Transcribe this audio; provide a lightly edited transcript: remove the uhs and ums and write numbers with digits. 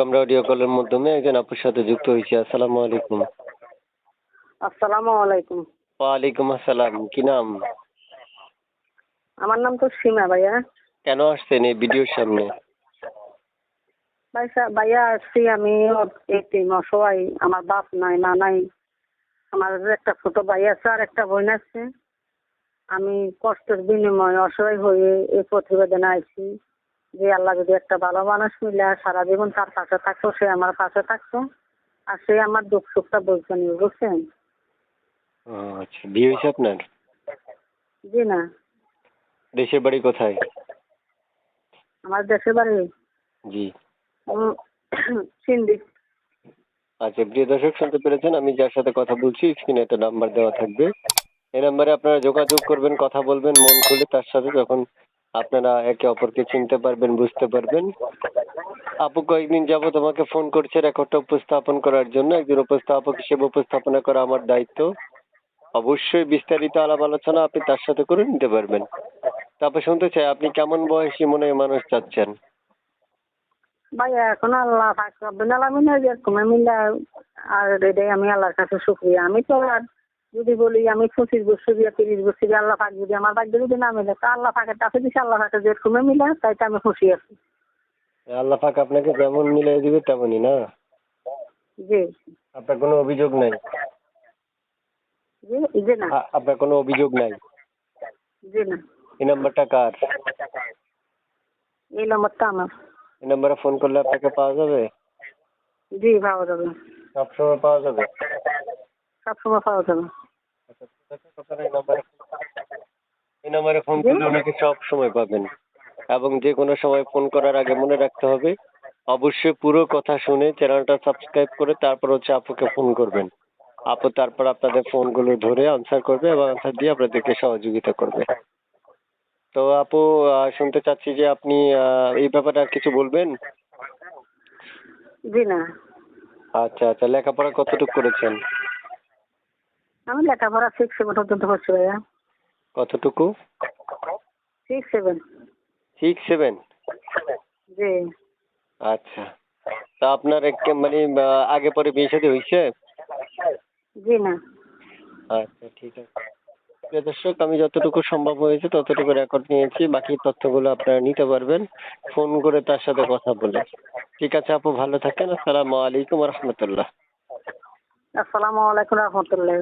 আমরা অডিও কলের মাধ্যমে একজন আপুর সাথে যুক্ত হয়েছি। আসসালামু আলাইকুম। আসসালামু আলাইকুম। ওয়ালাইকুম আসসালাম। কি নাম? আমার নাম তো সীমা ভাইয়া। কেন আসছেন এই ভিডিওর সামনে? ভাইয়া আসছি আমি এতিম অসহায়, আমার বাপ নাই মা নাই, আমার একটা ছোট ভাই আছে আর একটা বোন আছে। আমি কষ্টের বিনিময়ে অসহায় হয়ে এই প্রতিবেদনে আইছি যে আল্লাহ যদি একটা ভালো মানুষ মিলে সারা জীবন তার পাশে থাকতো, সে আমার পাশে থাকতো আর সে আমার দুঃখ সুখটা বলতে নিয়ে, বুঝছেন? ও আচ্ছা, বিয়ে হয়েছে আপনার? জি না, দেশের বাড়ি কোথায়? আমার দেশের বাড়ি জি। সিন্ধি। আচ্ছা, প্রিয় দর্শক শুনতে পেরেছেন, আমি যার সাথে কথা বলছি স্ক্রিনে একটা নাম্বার দেওয়া থাকবে। এই নাম্বারে আপনারা যোগাযোগ করবেন, কথা বলবেন মন খুলে তার সাথে, যখন আপনারা একে অপরকে চিনতে পারবেন, বুঝতে পারবেন। আপু কয়েকদিন যাবত আমাকে ফোন করছে রেকর্ডটা উপস্থাপন করার জন্য। একজন উপস্থাপক হিসেবে উপস্থাপনা করা আমার দায়িত্ব। অবশ্যই বিস্তারিত আলাপ আলোচনা আপনি তার সাথে করে নিতে পারবেন। তারপর শুনতে চাই আপনি কেমন বয়সী মনে মানুষ চাচ্ছেন? ভাইয়া এখন আল্লাহ পাক রব্বুল আলামিনের যেরকম মিলে, আর এটাই আমি আল্লাহর কাছে শুকরিয়া। আমি তো আর যদি বলি আমি 25 বছর বা 30 বছর, আল্লাহ পাক যদি আমার ভাগ্যে যদি না মিলে, তা আল্লাহ পাকের কাছে দিছে, আল্লাহ পাকের যেরকম মিলে তাইতে আমি খুশি আছি। আল্লাহ পাক আপনাকে যেমন মিলাই দিবে তেমনই না? জি আপনার কোনো অভিযোগ নাই? জি জি না, আপনার কোনো অভিযোগ নাই? জি না। এই নাম্বারটা কার? এই নম্বরটা আমার। এই নাম্বারে ফোন করলে আপনাকে পাওয়া যাবে? জি পাওয়া যাবে, সবসময় পাওয়া যাবে? সবসময় পাওয়া যাবে। আচ্ছা, ঠিক আছে, আপনারা এই নাম্বারে ফোন করলে ওনাকে সব সময় পাবেন। এবং যে কোনো সময় ফোন করার আগে মনে রাখতে হবে, অবশ্যই পুরো কথা শুনে চ্যানেলটা সাবস্ক্রাইব করে তারপর হচ্ছে আপুকে ফোন করবেন। আপু তারপর আপনাদের ফোনগুলো ধরে আনসার করবে এবং আনসার দিয়ে আপনাদেরকে সহযোগিতা করবে। তো আপু, শুনতে চাচ্ছি যে আপনি এই ব্যাপারে আর কিছু বলবেন? জি না, আচ্ছা আচ্ছা, লেখাপড়া কতটুকু করেছেন? আমি লেখাপড়া 6-7 পর্যন্ত করছি ভাইয়া। কতটুকু? 6-7। 6-7? জি। আচ্ছা, তা আপনার মানে আগে পরে বিয়ে শাদী হয়েছে? জি না। আচ্ছা, ঠিক আছে। প্রিয় দর্শক, আমি যতটুকু সম্ভব হয়েছে ততটুকু রেকর্ড নিয়েছি, বাকি তথ্যগুলো আপনারা নিতে পারবেন ফোন করে তার সাথে কথা বলে। ঠিক আছে আপু, ভালো থাকেন। আসসালামু আলাইকুম রহমতুল্লাহ। আসসালামু আলাইকুম রহমতুল্লাহ।